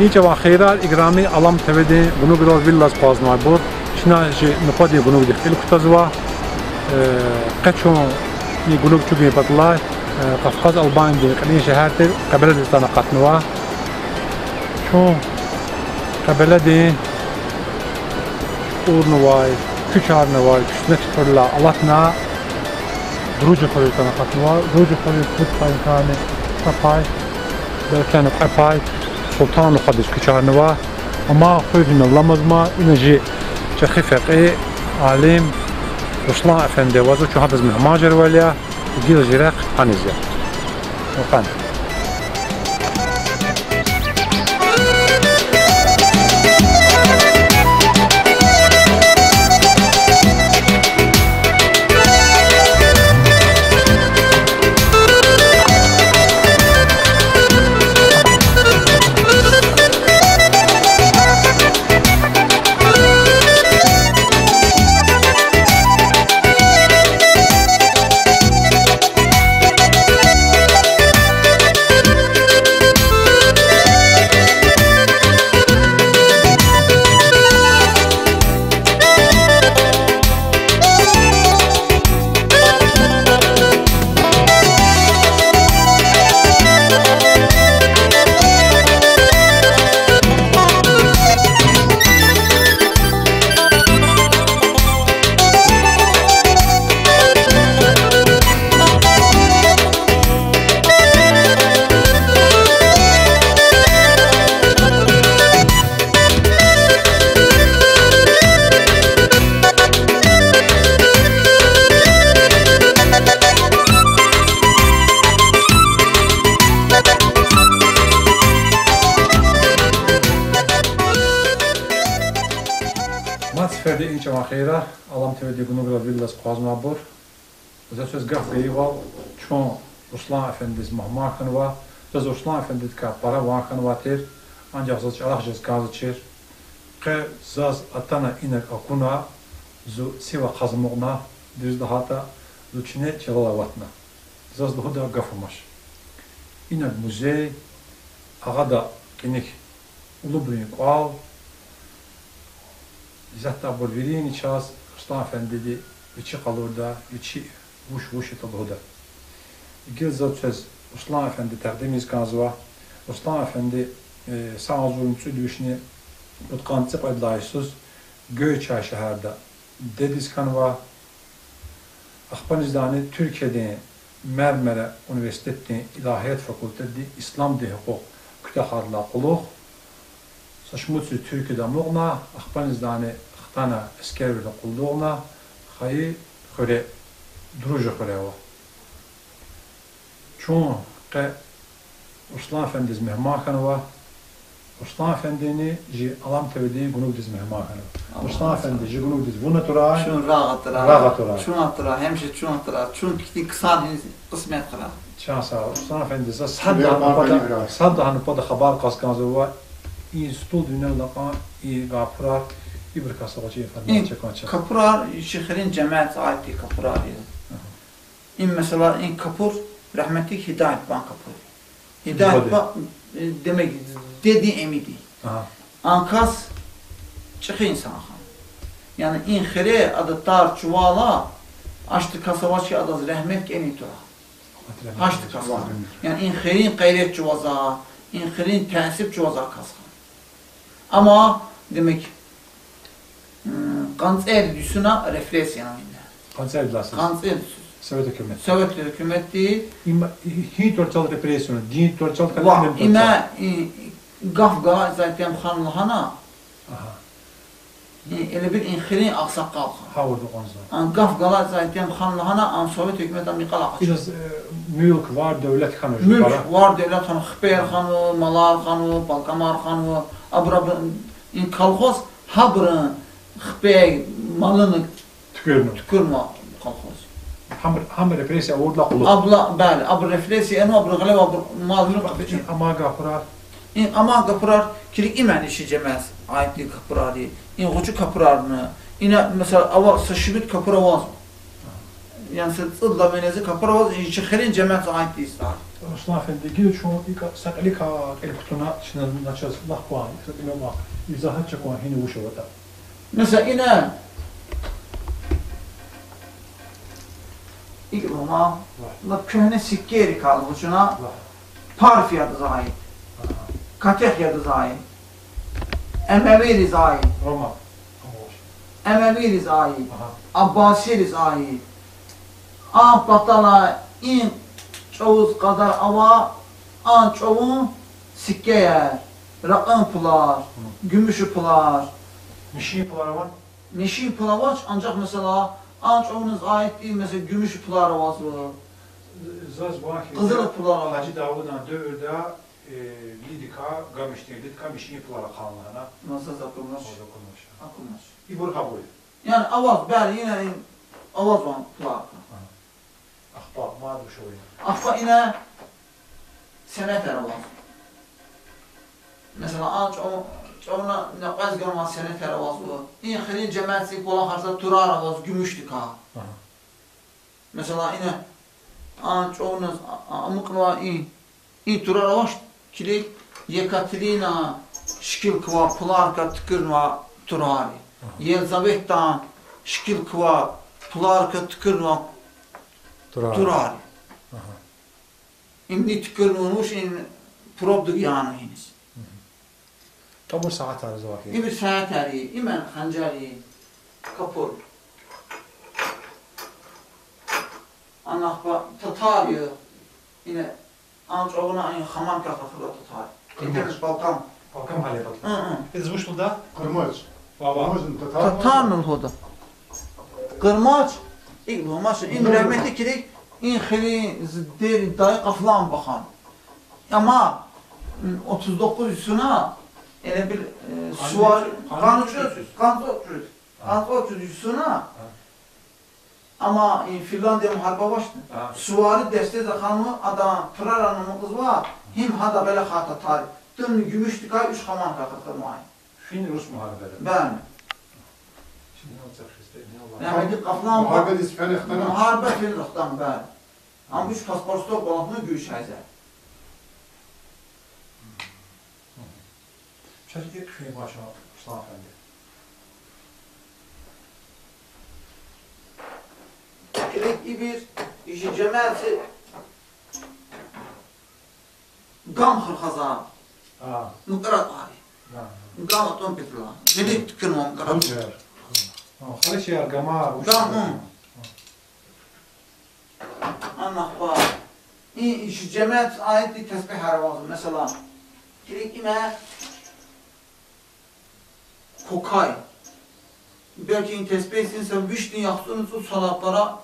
هیچ و خیرال اگرامی علم تودی گنو گراز ویلاس پاز نایبور شناجی نپادی گنو دی خیلی کتازوا قچون نی گنو چوبی بطلای قفقاز البان دی قلین شهرت قبل دستان قطنوا چون قبل دی اور نوای küçar navay küçük fırla alatna drucu fırla qatnwa drucu fırla tutpay kani tapay belkan qapay sultan qadis küçar nava ama xuyna lamazma inaji çxifaqi alim Ruslan efendi vazo şu hadız mehmajer valiya gil jiraq anizya وقان Ferdi inç axira alam tevdi gunugra villas qazmabur zasöz gafeyval çon Ruslan efendiz mahmaxanva zaz Ruslan efendiz ka para vaxanva ter ancaq zaz alaqjaz qazçır qe zaz atana inak akuna zu siva qazmoqna düz dahata luçine çalavatna zaz da gafamaş inak muzey ağada kinik ulubrin qal Zaten bu verinin çağız Ruslan Efendi içi kalırda, içi vuş etalırda. İki söz Ruslan Efendi takdimiz kanzva. Ruslan Efendi sağızın südüşünü utkantıp adlaysız Göyçay şehirde dediz kanva. Akbanizdani Türkiye'de Mermere Üniversitesi İlahiyat Fakültesi İslam Dili Hukuk Kütahadla Quluq Saşmutsu Türkiye'de muğna, Akbanizdani Xtana Eskervili Qulluğna, Xayı Xöre, Drucu Xöre var. Çun qe Ruslan Efendiz mehmaxanı var. Ruslan Efendi'ni ji alam tevdi gunugdiz mehmaxanı. Ruslan Efendi ji gunugdiz vuna tura. Çun rağa tura. Çun atıra, hemşe çun atıra. Çun piknik kısan kısmet kıra. Çansa Ruslan Efendi sadda hanı pada xabar qaskanzı var. این ستول دنیا لقا این گاپرار این برکاس واجی فرمان چکانچه. Kapırar şehrin cemaat aiti kapırar. İn mesela in kapur rahmetli Hidayet ban kapur. Hidayet ban demek dedi emidi. Ankas çıkı insan han. Yani in xire adı tar çuvala açtı kasavaçı adı rahmet emitura. Açtı kasava. Yani in xirin gayret çuvaza, in xirin tensip çuvaza kasva. Ama demek kanser düşüne refleks yanında. Kanser lasız. Kanser Sovet hükümeti. Sovet hükümeti. Hiç torçal represyonu, din torçal kalem torçal. İma gafga zaten xanlahana. Ele bir inxirin aksakal. Havurdu onza. An gafgalar zaten xanlahana an Sovet hükümeti miqala. Biraz mülk var, devlet xanı. Mülk var, devlet xanı, xper xanı, malar xanı, balkamar xanı. Abra in kolxoz habrın xpey malını tükürme kolxoz. Ham represiya orada qulluq. Abla bəli, abra represiya enu abra qalib abra malını baxdı. Ama qapırar. In ama qapırar kilik imən işi cəməs ayetli qapırarı. In qoçu qapırarını. İna mesela ava saşibit qapıravaz. Yani sıdla benezi qapıravaz işi xerin cəməs ayetli istar. Ruslan Efendi gidip şu sakalika el kutuna şimdi naçaz lahvan satın ama izahat çakwan hini vuşu vata. Mesela yine ilk ama la köhne sikkeri kaldı şuna parf yadı zahid. Kateh yadı zahid. Emevi rizai. Roma. Emevi rizai. Abbasi rizai. An patala in çoğuz kadar ava an çoğun sikke yer. Rakın pular, gümüşü pular. Mişi pulara var. Mişi pular var ancak mesela an çoğunuz ait değil mesela gümüşü pular var. Zaz vahid. Kızıl pular var. Hacı Davud'dan dövürda lidika gamişti. Lidika mişi pulara kanlığına. Nasıl akılmış? Orada konmuş. Akılmış. İbur kabul. Yani avaz bel yine avaz var pular. Ahbap mağdur şoyu. Akfa yine senet avaz. Mesela an çoğuna ne qaz görmez senet avaz bu. İn xilin cemaatsi kola xarsa turar avaz gümüştük ha. Mesela yine an çoğunuz amıkva in turar avaz kilik Yekaterina şkil kva pularka tıkırma turari. Yelzavet'tan şkil kva pularka tıkırma turari. İmni tıkırmamış in probduk yanı hiniz. Tabur saat arızı var. İmir saatari, imen hancari, kapur. Anakba tatarıyor. Yine ançoğuna aynı hamam kakakırla tatar. Kırmızı Balkan. Balkan hali Balkan. Biz vuşlu da? Kırmaç. Baba. Tatarnın hoda. Kırmaç. İlk bu maçı in rahmetli kirik in xili deri dayı qaflan baxan. Ama 39 üstüne elə bir sual qançöz üstüne ama Finlandiya müharibə başdı. Suvari dəstə xanımı adam Pıraranın qızı var. Him hada belə xata tarih. Dün gümüşdük ay 3 xaman qaqırmay. Fin-Rus müharibələri. Bəli. Şimdi ne olacaq işte? Yəni qaflan Muhabbet isfəni ixtana. müharibə Finlandiyadan bəli. Amma 3 pasportda qolanını göyşəyəcək. Şərik ilk film başına Ruslan Efendi. Kirek İbir, işi cemaati Gam hırkaza, Mıkırat ari. Gam atom petrol. Kirek tükürmem mıkırat. Hamşehir. Xaliç yer Gamar. Gam anlaq var. İşi cemaat ayetli tesbih haravazı. Mesela kirek ime kokay. Belki in tesbih etsinsə, vişni yaxsınızı salaqlara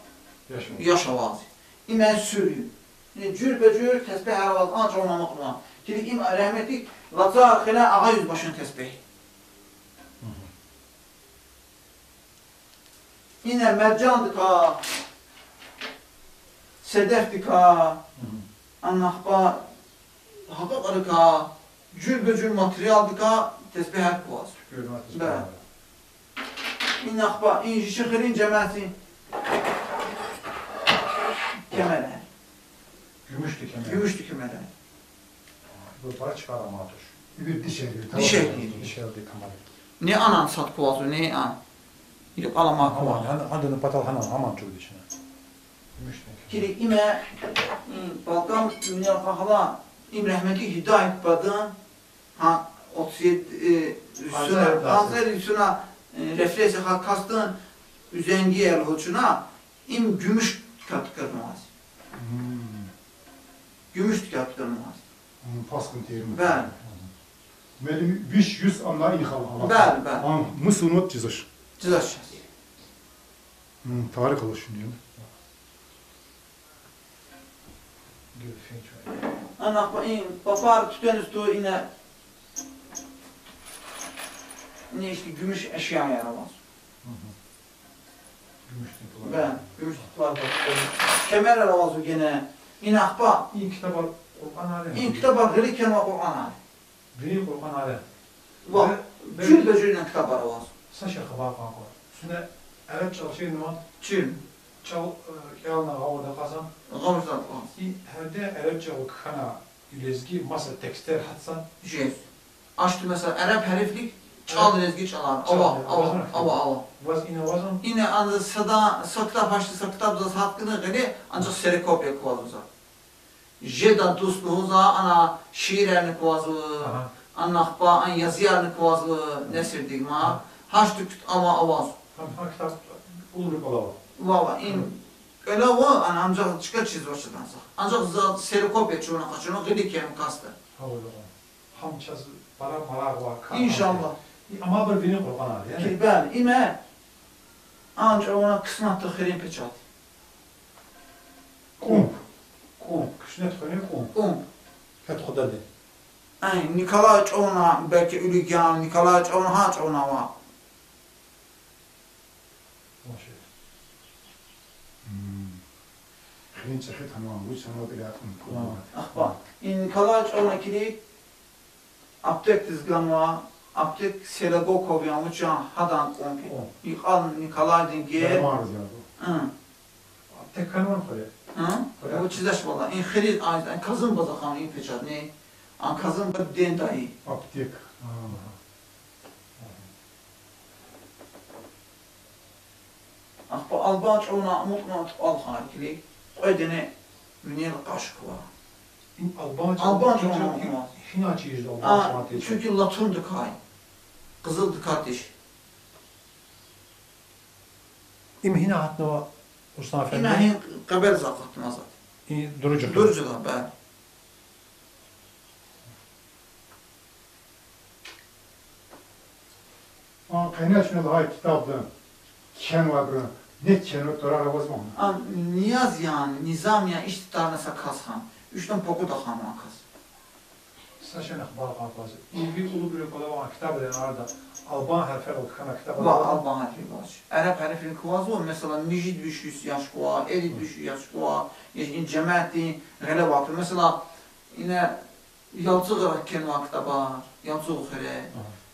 yaş avazı. İmə sürüyü. Cürbəcür tesbih haravazı ancaq oynamaq var. Kirek ime rəhmətlik Lacar xilə ağa yüzbaşın tesbih. Yine mercandı ka, sedefdi ka, anlaqba, haqaqarı ka, cürbəcür materialdı ka, tesbih hep boğaz. Bəli. İnnaqba, şıxırın cəməti kəmərə. Gümüşdü kəmərə. Bu para çıkar ama atış. Bir diş ediyor. Diş ediyor. Diş ediyor kamar. Ne anan sat boğazı, ne an. Gidip alamak Aman, boğazı. adını patal hanan, aman çok dişine. Kirek ime, Balkan Dünya Fahla, rəhmətli Hidayət Badın, 37 üstüne, Azər üstüne refleksiya kastın, üzəngi yer hoçuna, gümüş katkırmaz. Gümüş katkırmaz. Paskın terimi. Bəli. Benim 500 anla inxal. Bəli, bəli. An mısınot çiziş. Cızaşacağız. Tarih alış şimdi. Anak papar tüten üstü yine ne işte gümüş eşya yaramaz. Ben gümüş var. Kemer yaramaz o gene. Yine akba. İyi kitap al, Kur'an alem. İn kitap var, gri kelime Kur'an ali. Gri Kur'an alem. Bak, cül be cülüne kitap yaramaz. Saşa kaba kanka. Üstüne evet çalışayım mı? Cül. çal yalna havada kazan. Gavuzlar. Herde Arapça o kana ilezgi masa tekster hatsan. Yes. Açtı mesela Arap heriflik çal lezgi çalar. Ava. Vaz ina vazan. Yine anı sakta başlı sakta da hakkını gene ancak seri kopya kuvazuza. Jeda dostluğuza ana şiirini kuvazu. Anakba an yazıyarını kuvazu nesir digma. Haç tüküt ama avaz. Ha kitap ulur balava. Vava in öyle o an ancak çıkar çiz başladansa. Ancak seri kopya çoğuna kaçına gıdik yani kastı. Havada. Ham çaz para var. İnşallah. Ama bir bini kurban abi yani. Ki ben ime ancak ona kısmet tıkırın peçat. Kump. Kışnet koyun kump. Het kuda de. Ay Nikolay çoğuna belki ülügyan Nikolay çoğuna ha çoğuna var. خلين شحيت هنوان وش هنوان بلاتهم Ahba. Nikolay çoğuna kilik aptek dizgan var. Aptek Selagokov yan uçan hadan kompi. İqal Nikolay dinge. مارز يا ابو Tek kanun koyuyor. O çizeş valla. İn xerid aydan kazın bazakan in peçat ne? An kazın bir den dahi. ابتيك Ahba alban çoğuna mutlu al harikli. Ödene münir kaşık var. Alban çoğuna. Hina çizdi Alban. Çünkü Latun'du kay. Kızıldı kardeş. İmhina hatna Usta Efendi. İnahin kaber zakatım azat. Durucu. Durucu da ben. قناة شنو هاي كتاب ده كان وابرا نت كانوا ترى على وزمهم An niyaz yani nizam ya iştidarına sakashan. Üçten poku da hamla kas. Saçın akbar kapazı. Bir ulu bir kolava kitap eden arada Alban harfler o kana kitap. Va alban harfi var. Arap harfin kuvazu mesela nijid düşüş yaş kuva, erid düşüş yaş kuva, yani cemaati gele vakti. Mesela yine yalçı olarak ken vakta var. Yalçı khire.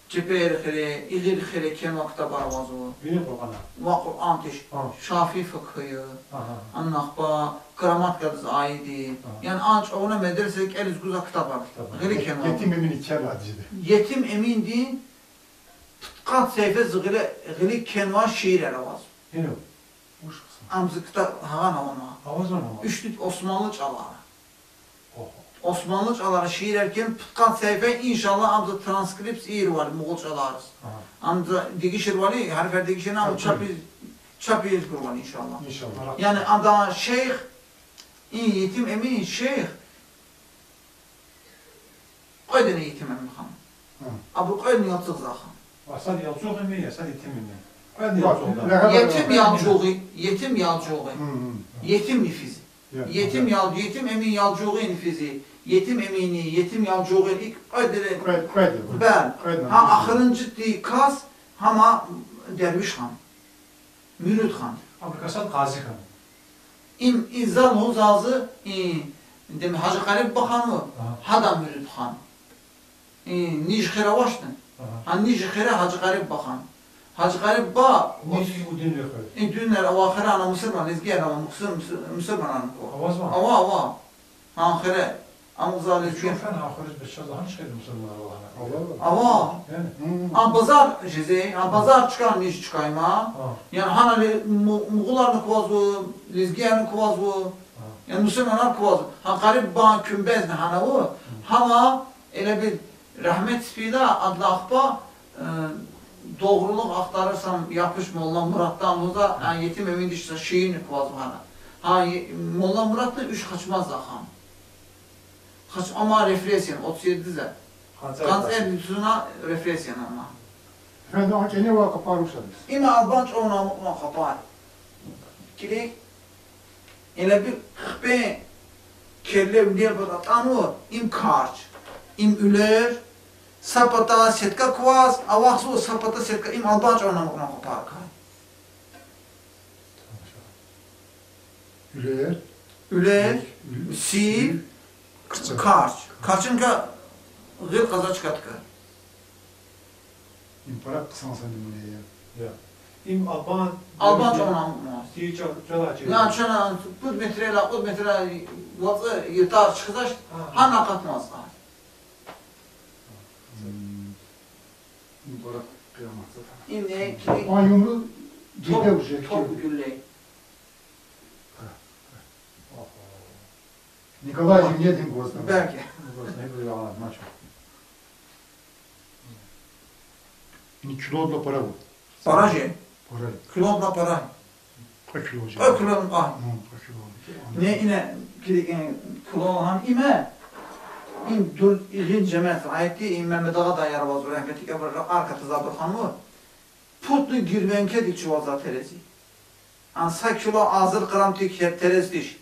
Cepher khire, ilir khire ken vakta var vazu. Beni Kur'an'a. Va Kur'an tiş. Şafi fıkhı. Annahba gramatikası ayeti. Yani anç ona medresek eliz güzel kitap var. Gele ken. يتم من يتكلم عديدة Yetim emin din kat sayfa zıgıra gili kenva şiir aravaz. Yine. وش قسم Amzıkta hagan ona. Havaz var mı? Üçlü Osmanlı çalar. Oh. Osmanlı çalar şiir erken kat sayfa inşallah amzı transkrips iyi var Moğol çalarız. Amzı digişir var ya harfer digişir ama çapı kurban inşallah. إن شاء الله Yani ada şeyh iyi yetim emin şeyh Qaydını yetim emin han. Abu qaydını yatsız zahan. Asad yalçoğu mi ya? Asad yetim mi? Hadi yalçoğu. Yetim yalçoğu, yetim nifizi. Yetim emin yalçoğu nifizi. Yetim emini, yetim yalçoğu ilk qaydını ben. Ha ahırıncı di kas hama derviş han. Mürüt han. Abu Kasad Gazi Han. İzal huzazı demi Hacı Karib Bakanı hada Mürüt han. Nij khira baştın. Han nij khira Hacı Karib Bakan. Hacı Karib ba Nici bu dinle koy. dünler avakhira ana Müslüman izgiyer ama Müslüman ana ko. Havaz var. Ava. Han khira amuzal izgiyer. Şofan ahırız bir şey daha çıkıyor Müslümanlar الله Ava. Yani. An pazar jeze, an pazar çıkan nij çıkayma. Yani hanali Muğullarını kuvazu, izgiyerni kuvazu. Yani Müslümanlar kuvazu. Han Karib ba kümbez ne hana o. Hama ele bir rahmet spida adlı akba doğruluk aktarırsam yapış Molla Murat'tan da yani yetim emin dişse şeyini kuvazu hana. Ha Molla Murat'ta üç kaçmaz da han. Kaç ama refresyon 37'de. Kanser bütüne refresyon ama. فهذا كأنه واقع باروش هذا İma albanç ona mutlu kapar. Kili ele bir khbe kelle bir batanu im karç. İm üler sapata setka kvaz avaksu sapata setka im albanç ona mutlu kapar kay. Üler Üler sil karç. Karçınka gıl kaza çıkartkı. İmparat kısan sandım bunu ya. Ya. İm Alban Albanca ona mukmaz. Diye çalacak. Yani şuna put metreyle vatı yırtar çıkacak, hana katmaz. Bora kıyamet zaten. İmne ki Ayumlu gide uçacak. top gülle. Nikolay Yedin Gozdan. Belki. Ne böyle yalan maç. Ni kilodla para bu. Paraje. Para. Kilomla para. Kaç kilo olacak? Ökülüm ah. Kaç kilo olacak? Ne ine kilom ham ime. İn dul ilin cemaat ayeti Mehmet Ağa da yaravaz rahmetli kabir arka tazabur hanımı. Putlu girvenke dik çuvaza terezi. Ansa kilo azır gram tik terezi diş.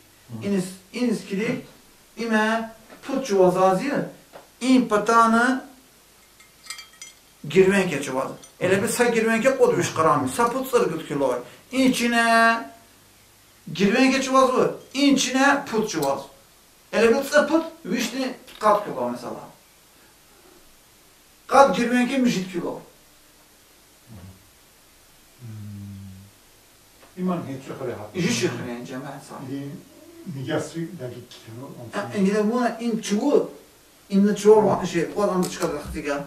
İniz kili ime put çuvazazı in patanı girvenke çuvazı. Ele bir sa girvenke kodmuş gram. Sa put sırgıt kilo. İçine girvenke çuvazı. İçine put çuvazı. Ele bir sa put vişni kat kilo mesela. Kat girvenke müşit kilo. İman hiç yukarı hat. İşi şıkırın cemaat sahibi. Nigası dakik kilo. İngilizce buna in çuvu, in çuvu var şey, o adam çıkaracak diye.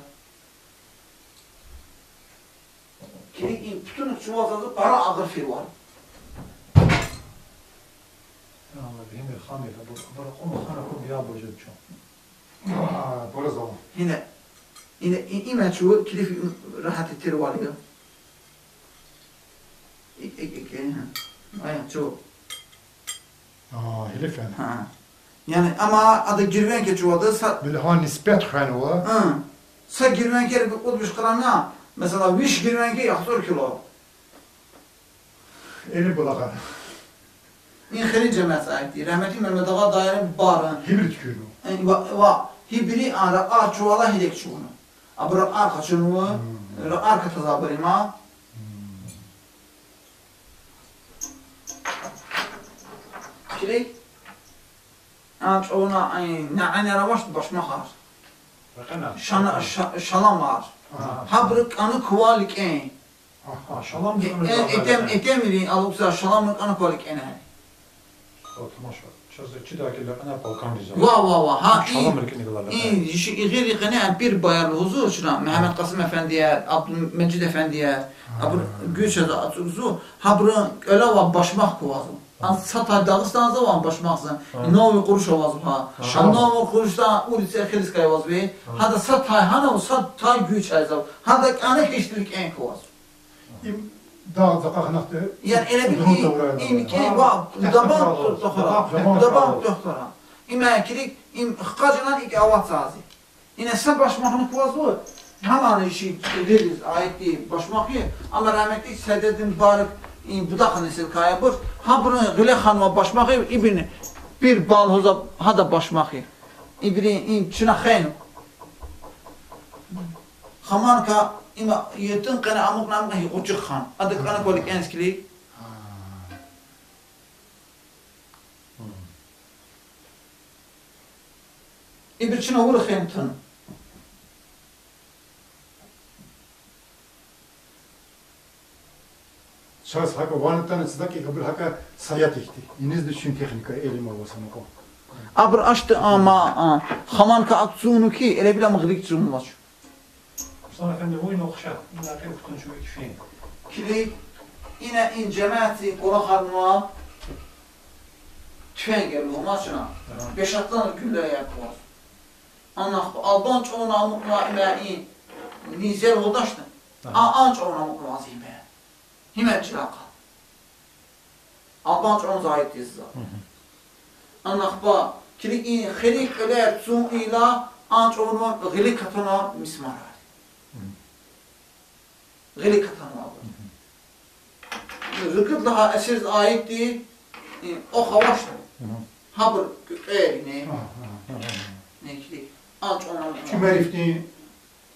Ki in bütün çuvu azaldı, para ağır fil var. Allah benim bir hamile bu ama sana bu bir aboca çok. Bora zaman. Yine ime çuvu kilif rahat ettir var ya. Aynen çuvu. Helif yani. Yani ama adı girvenke çuvadı. Böyle ha nispet hani o. Sa girvenke bir kudmuş kıramya. Mesela viş girvenke yaktır kilo. Eli bulakar. İnxiri cəmiyyət sahibdir. Rəhmətli Mehmet Ağa dairə barın. Hibrit köyünü. Hibri ara çuvala hidek çuğunu. Abra arka çuğunu, arka tazabırıma. Kirik. Aç ona na'ane ravaş başma xar. Şalam var. Habrık anı kuvalik en. Şalam Etemiri aluksa şalamlık anı kuvalik en. Tamaşa. Çözü dakika ana Balkan rica. Va. Ha Şalam rikinigalarla. İyi, gayri bir bayarlı huzur şuna. Mehmet Kasım Efendiye, Abdülmecid Efendiye, Gülşehir'de atıyoruz. Habrın öyle var başmak kovazım. Satay Dağıstan'da var başmaksın. Novi kuruş ovazım ha. Novi kuruşta ulice xiliskay ovaz be. Hada satay hana satay güç ayzav. Hada ana hiçlik en kovaz. Dağ zakaknaktı. Yani ele bir imkan var. Daban doktora. İmekilik xqacılan iki avat sazı. Yine sen başmakını kovazı. Hemen işi deriz ayetli başmakı. Ama rahmetli Səddəddin Barıq budak nesil kayabır. Ha bunu Güle Hanım'a başmakı ibini bir balhoza ha da başmakı. İbini çına xeynu. Xamanka ima yetin kana amuk namka hi uçuk xan. Adı kana kolik enskili. İbir çına vuru xeynu tın. Şahs haka vanıttan sıdaki kabul haka sayat ihti. İniz düşün teknika elim olmasını kom. Abr açtı ama Xamanka aksiyonu ki ele bile mıgrik çuğun var. Sana efendim oyun okşa. İlla ki utkun şu ikifin. Kili yine in cemaati Kura Hanım'a tüfen geliyor maçına. 5-6 günde yapıyor. Anlaq Alban çoğuna amıqla iməyi nizel oldaşdı. An çoğuna amıqla vaziyyə. Himətçilə qal. Alban çoğuna zahid deyilsizə. Anlaq ba, kilik in xilik ölər çun ilə an çoğuna ğilik katana mismar var. Ğilik katana var. Rıqıd daha əsir ayetdir. O xavaşdır. Habır qeyri ne kilik. Çümerifni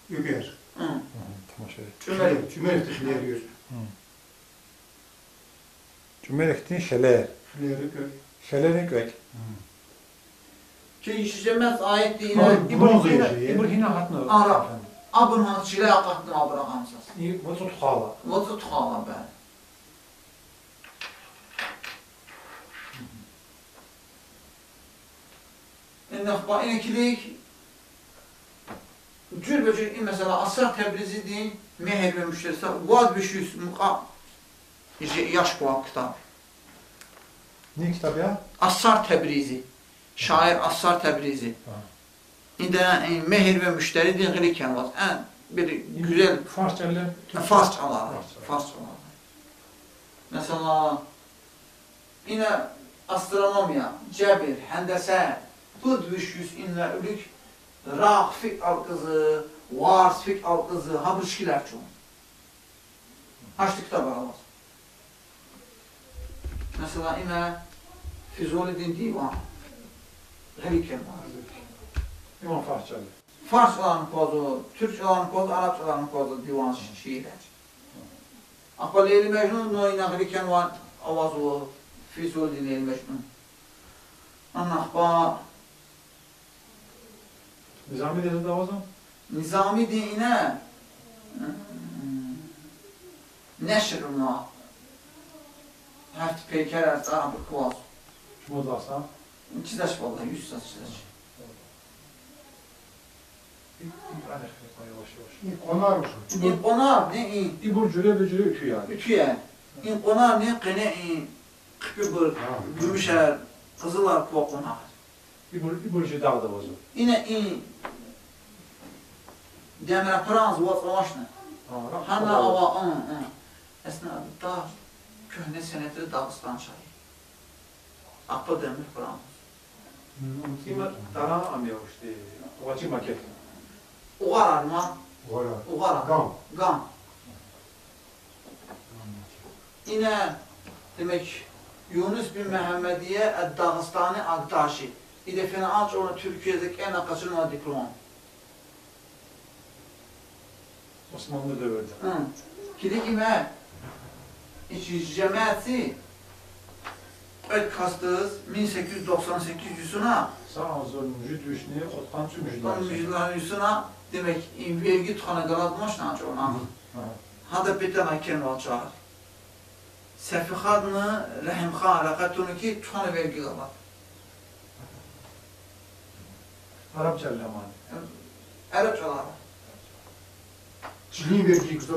yüger. Çümerif. Çümerifni xiler yüger. Çümerifni şeler. Xileri kök. Şelerin kök. Ki işlemez ayet değil. İbrahim'e hatını. Arap. Abın hançile akatdım abıra hamsas. Bu tutqala. Vazı tuğala ben. İnnəxba inekilik cürbəcür mesela Asar Təbrizi deyin, Mehr ve Müşterisi, Vaz Büşüs, Muqa, yaş bu kitab. Ne kitabı ya? Asar Təbrizi, şair Asar Təbrizi. İndi Mehr ve Müşteri deyin, Ğilikken var. En bir güzel Farsçalı. Farsçalar. Farsçalar. Mesela yine astronomiya, cebir, hendəsə, Bud Büşüs, inlə ülük, Raq fik alqızı, Vars fik alqızı, ha bu şikilər çoğun. Haçlı kitab alamaz. Mesela yine Füzuli'nin divan, Ğilikken var. İmam Farsçalı. Farsçaların kozu, Türkçaların kozu, Arapçaların kozu divan şiirler. Akba Leyli Mecnun yine Ğilikken var, avazı, Füzuli'nin Leyli Mecnun. Akba Nizami dedi de avazım. Nizami dine neşruna heft peyker erz Arabı kuvaz. Kim oldu aslan? Çizeş vallahi 100 saat çizeş. Yavaş yavaş. İlk onar mısın? İn onar ne in İbur cüre ve cüre ütü yani. ütüye. İn onar ne qene in kıpır gümüşer kızılar kuva konar. İbur cüre dağda bozu. Yine in demir pranz vaz avaşna. Hana ava esnada köhne senetli Dağıstan çayı. Akba demir pranz. Kima dara am yavuştu. Vacı maket. Uğar arman, Olar. uğar arman. Gam. Gam. Yine demek Yunus bin Mehmediye Dağıstani Aktaşi. İdefine aç onu Türkiye'deki en akasının o diplom. Osmanlı dövrde. Kidik ime içi cemaati öt kastığız 1898 yüzüne Sağ olsun müjid düşneye otkan tüm müjidler. müjdeler yüzüne demek vergi tutanı galatmış naç ona. Hada pitana ken vaçar. Sefihadını rahimha alakatunu ki tutanı vergi galat. Arapça leman. Arapçalar. Çilin vergi kızı.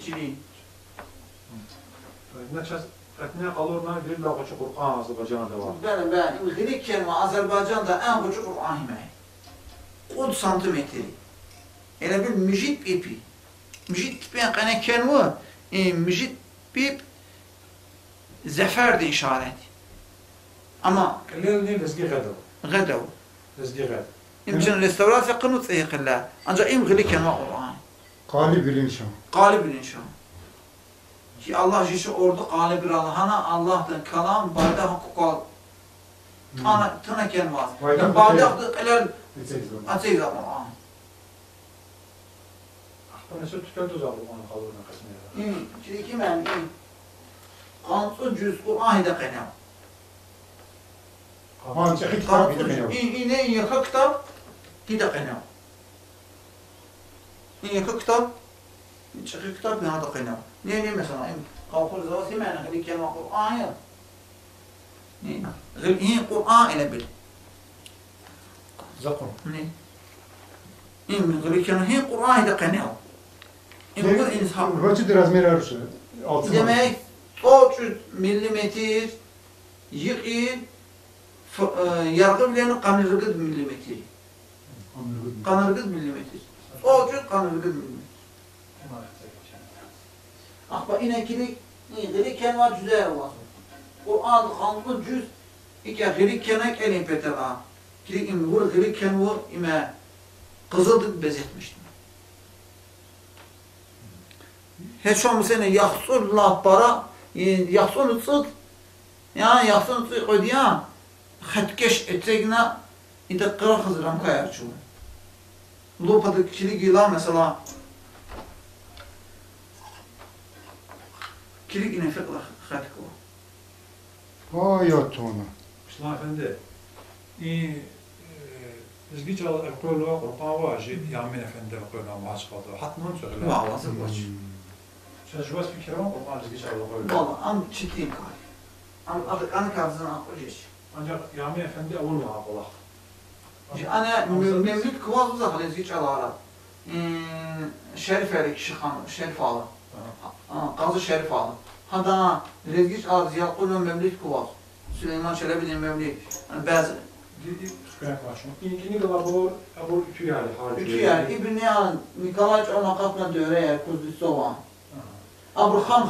Çilin. Neçə etnə qalırlar, bir lağıçı Qur'an Azərbaycan'a da var. Ben İlgilik kelime Azerbaycan'da en ucu Kur'an yemeği. 10 santimetri. Elə bir müjid ipi. Müjid ipi yani kelime, müjid ip zaferdi işaret. Ama Qəlləl lezgi qədə. غدو. Lezgi qədə. يمكن الاستوراسية قنوت إيه قلا. أنجا إم غلي كلمة قرآن. Galip bilinçam. Galib inşallah. Ki Allah jişi ordu galib Allah'ına Allah'tan kalam bardak hukukal. Tana kelime var. Bardak da elal atayız Qur'an. Axta nəsə tükəld uzaq Qur'an qalırına qısmı. Ki ki mən qansı cüz Qur'an da qənəm. Aman çəkit kitap bir de İne yaka kitap hida qənəm. Yaka kitap çəkit kitap ne hada qənəm. Ne mesela qalxır zavası mənə qili kelime Qur'an ya. Ne? Qili Qur'an elə bil. Zakon. Ne? İm qili kelime Qur'an da qənəm. İm bu insan Roçi razmer arısı. demək 400 millimetr yıqı yargı bilen kanırgız milimetri. Kanırgız milimetri. 400 kanırgız milimetri. Akba inekilik gri kelime cüzey var. Kur'an kanlı cüz iki gri kenek elin petela. Kilik im vur gri kelime ime kızıldık bezetmiştim. Hiç olmasa ne yaxsul lahbara yaxsul sıd ya yaxsul sıd ödeyen xətkeş etsegna ida qıra xızıram kayar çuğu. Lopada kilik ila mesela kilik ine fiqla xətk var. Vay ya tona. İslam Efendi, Rızgı çalı ekolu var, Kur'an var, Yamin Efendi ekolu var, çıkardı. Hatman söyle. Bağlasın baş. Sen şu az fikir var, Kur'an rızgı çalı ekolu. Valla, am çitliyim kay. Am adı kanı kavzına akıcı. Ancak Yamin Efendi avul mu akıla? Ana mevlüt kıvaz uzak rızgı çalara. Şerif Erik Şıkhan, Şerif Alı. Qazı Şerif Alı. Hada rızgı çalı ziyakulu mevlüt kıvaz. Süleyman Çelebi'nin mevlüt. Bəzi İlkini kadar bu ütü yani. Ütü yani. İbn-i Nikolay Çornakat'la dövreye Kuzdisova. Abraham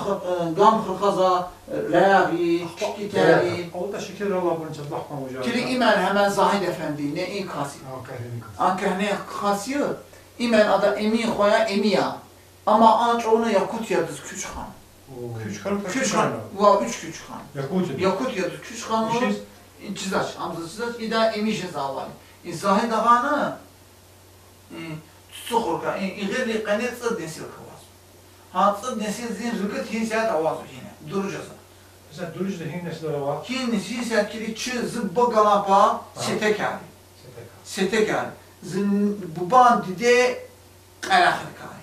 Gam Xırxaza, Rəği, Kitəri. O da şükür Allah bunun için bakma hocam. Kili İmən həmən Zahid Əfəndi, ne in khasi. Ankəhne khasi. İmən ada Emin xoya Emiya. Ama anç onu Yakutya düz Küç xan. Küç xan. Va 3 Küç xan. Yakutya düz Küç xan. Çizaç, amza çizaç, ida emişe zavali. Zahid ağanı tutuqurka, İğirli qanet sıd nesil kıvaz. Ha sıd nesil zin rıkıt hinsiyat avazı yine, duracağız. Mesela durucu da hin nesilere var. Hin nesil hinsiyat kili çı zıbba galapa setekari. Setekari. Zin buban dide qalakır kay.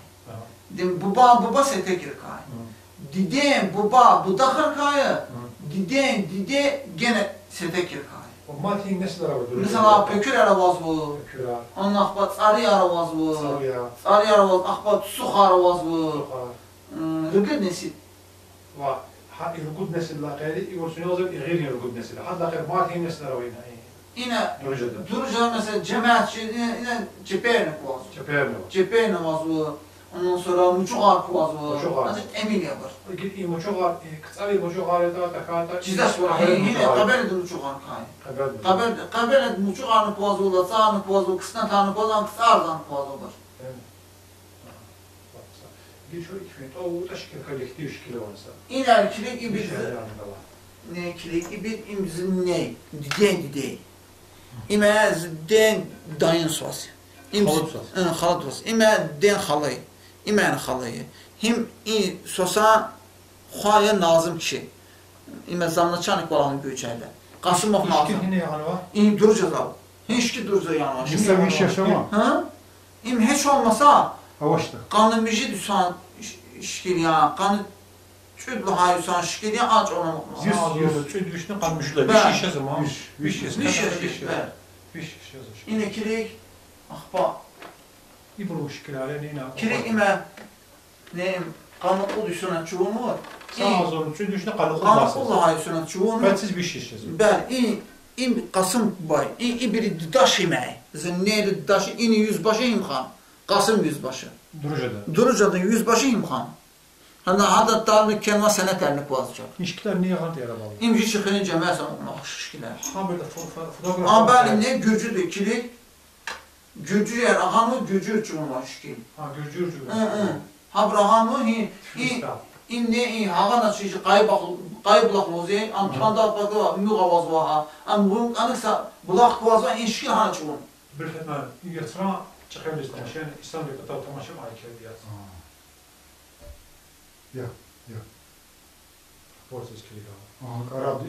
Dim buba setekir kay. Dide buba budakır kay. Dide gene setekir kay. O matiğin nesilere var durucu. Mesela pökür aravaz bu. Onun akbat tsari aravaz bu. Tsari aravaz, akbat sux aravaz bu. Rıgıd nesil. Va ha irgud nesiller gayri yorsun yazıp gayri irgud nesiller. Hatta gayri matiğin nesilere var yine. Durucu'da. Durucu'da mesela cemaat yine cepeyne kuvaz. Cepeyne vaz bu. Ondan sonra muçuk ar kuvaz bu. Ancak emin yapar. Muçuk ar, kısa bir muçuk ar da takata. Cizdaş var. Yine kabel de muçuk ar kay. Kabel de muçuk ar kuvaz bu. Sağ kuvaz bu. Kıstan tanı kuvaz bu. Kısa arzan kuvaz bu. Geçiyor iki o da şekil kolektif şekil varsa. İlerkilik gibi ne kilik gibi imzin ne? Dide. İmə den dayın soası. Xalat soası. İmə den xalayı. İmən xalayı. Him sosa xaya Nazım kişi. İmə Zamlaçanik olanı böyüçərdə. Qasımov Nazım. Hiçki yanı var? Duracaq abi. Hiçki duracaq yanı var. İnsan iş yaşama. Ha? Heç olmasa Avaşda. qanı müjid üsan şikil ya. Qanı çöd bu hayusan şikil ya aç ona mıqma. Çöd düştü qalmışlar. Bir şişe zaman. Bir şişe. Bir şişe. İne kilik. Axba. İbru şikilare neyine? Kilik imə neyim qanı o düşsünə çubuğunu. Sağ olun. Çöd düştü qalıqlı qanı basın. o hayusan çubuğunu. Bətsiz bir şişe. Bəli. İm Qasım bay. İbri daş yeməyi. Zənnəli daşı ini yüzbaşı imxan. Qasım yüzbaşı. Duruca'da yüzbaşı imxan. Hatta tarih kelime senet elini kuvazcak. İşkiler niye kanıt yarabalı? İmci çıkının cəməsən oxumaq şişkiler. Ha böyle fotoğraf. Ama bəli ne Gürcüdür kilik. Gürcü yer ağamı Gürcü çubuğuna şişkil. Ha Gürcü. Ha brağamı ne hagan açıcı kayıblaq lozi antanda bakı müğavaz vaha. Am bunun anıksa bulaq kuvazva inşki hana çubuğun. Bir fetna yatıra çıkabilirsin. Yani İstanbul'da tabi tamaşa ayıkıyor diye. Ya. Borsa iskili Aradı.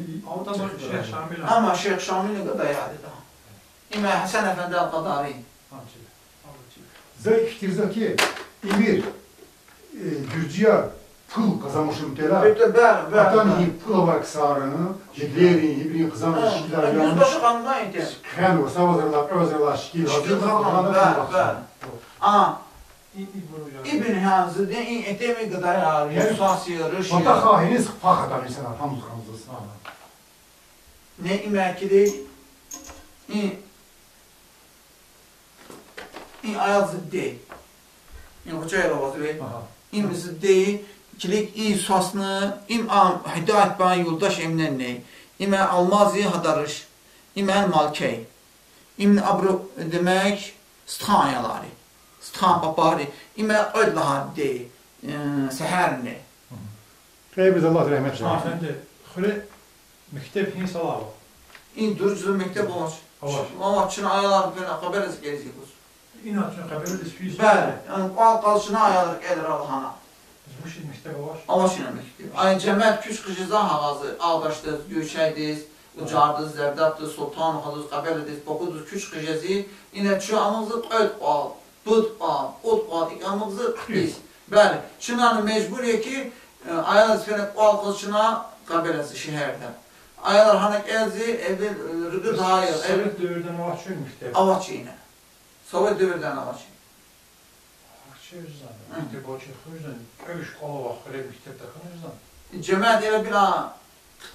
Ama Şeyh Şamil'in kadar yadı da. İmə Həsən Əfəndi Al-Qadari. Zayıf ki İmir Gürcüya pul kazanmışım tela. Bəli. Atan pul olarak sarını, jigleri, ibrin kazanmış şikiller yanlış. Yüzbaşı qanına idi. Kren o savazırlar şikil Şikil qanına, bəli. İbn Hanzı etemi qadar Yusasiya, Rüşiya. Vata xahiniz fakat amisana hamz hamzız. Ne iməkili ayaz ziddi. Hoca yalavazı ve ziddi kilik Yusasını hidayət bana yoldaş emnən ne? İmə Almazi Hadarış, İmə Malkey, İmə Abru demək Sthanyaları. Sthan papari, İmə ödlahar dey, səhərni. Qeybiz Allah rəhmət eylesin. Efendi, xüle mektep hinsalar var. Durcuda mektep olmaz. Ama Çin ayalar falan haber ez gelecek olsun. İnatçı haberi de süyüz. Bəli, yəni qalçına ayalar gəlir Allahana. Biz bu şey mektep var. Avaşına mektep. Ay cəmiyyət küç qıcıza havazı, Ağdaşdız, Göyçəkdiz, Ucardı, Zerdabdı, Sultan, Hadız, Qabelidir, Bokudur, Küç Qıcezi, yine şu amızı öd al, bud al, od al, amızı biz. Bəli, Çınanı mecburiye ki, ayağlar sefene al kılçına Qabelesi şehirde. Ayağlar hanek elzi, evde rıgı dağıyır. Sovet dövrden avaç ölmüştü. Avaç yine. Sovet dövrden avaç. Akçı yüzden. İşte bu yüzden. Övüş kolu var. Öyle bir kitap takın yüzden. Cemaat ele bir an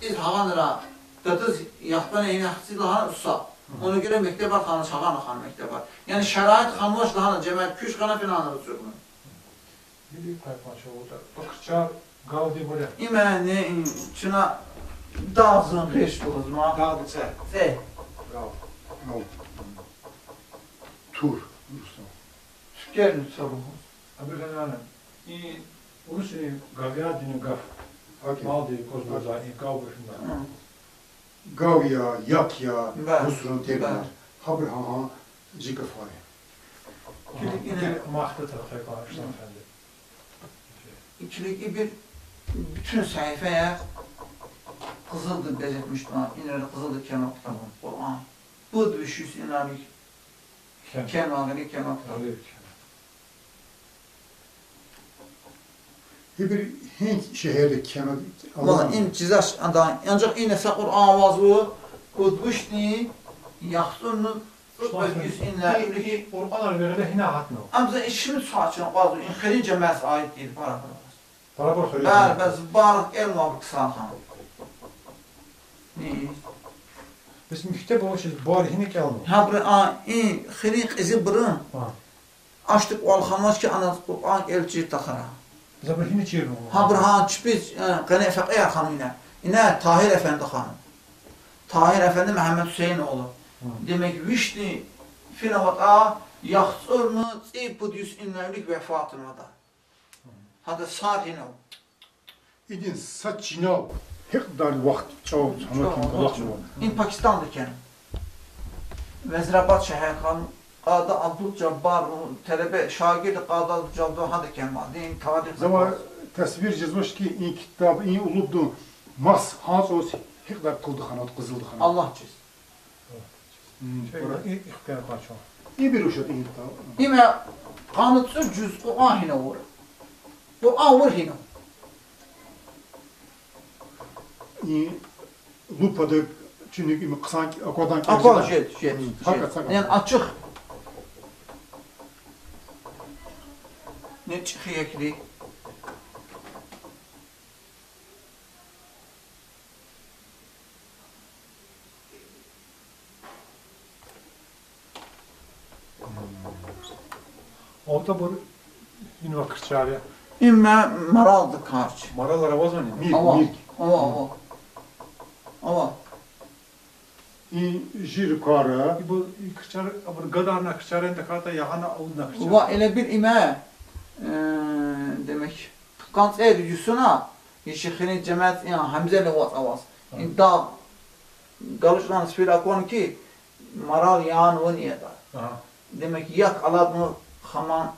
iz havanıra dadız yaxtan eyni xisi lahana ussa. Ona göre mektep var, xanı çağan xanı mektep var. Yani şərait xanvaş lahana cemaat küş xana finanları sürgün. Bir kaypaçı oldu. Bakırça Gavdi böyle. İməni çına dağzın reş buluzma. Gavdi çay. Zey. Al. Tur. Gelin sabah. Abi Hanım. İyi. Rusya'nın Gavyadinin Gav. Okey. Maldi kozmoza i Gav başında. Gavya, Yakya, Ben. Rus'un tekrar. Habr ha Cikafay. Yine mahta tarafı konuştum efendim. İkilik bir bütün sayfaya kızıldı bezetmiş bana. İneri kızıldı kenar tamam. Kur'an. Bu düşüş inanık. Kenarı kenar. Bir Hint şehirde kenar. Valla imtizaş adan. Ancak yine Kur'an vazı kudbuşni yaxsunnu ötüs inler. Kur'an'a göre yine hatmı. Amza işimi saçın vazı inxiri cemaat ait değil para. Para söylüyor. Bəli, bəs barıq elm abı qısalxan. Ne? Biz mükteb o şey barihini kelmi. Ha bir xiri qizi bırın. Açdık alxanmaz ki ana Qur'an elçi taxara. Zabrihini çirmi. Ha bir ha çipiz qane fəqiyə xanımına. İnə Tahir Efendi xanım. Tahir Efendi Məhəmməd Hüseyin oğlu. Demək vişni finavata yaxsurmu tsipudüs inləlik vəfatımada. Hadi sakin ol. İdin saçinav. Hekdar vaxt çoğu sana kim kulak mı? İn Pakistan'dayken Vezirabad şəhərxan Qadı Abdülcabbar tələbə şagird Qadı Abdülcabbar hadikən var. Deyin tarix. Zaman tasvir cezmiş ki in kitab in ulubdu mas hans o hekdar kıldı kanat kızıldı kanat. Allah çiz. İhtiyar parça. İyi bir uşak in kitab. İmə qanıtsız cüz Qur'an hinə vur. Qur'an vur hinə. İyi lupada çünkü kısan akvadan Akva jet. Yani açıq. Ne çıxıyor ki? Orada bu yine Bakırça'ya. İmə maraldı karşı. Maralara vazman ya. Mirk. Ama. İyi jirkara. Bu Kırçar, bu Gadar'na Kırçar'ın da kata yahana avudna Kırçar. Va elə bir imə demək qanç edücüsünə yeşixini cəmiyyət yəni Həmzəli avaz. Da qalışlan spirakon ki maral yan o niyədə. Demək yak aladını xaman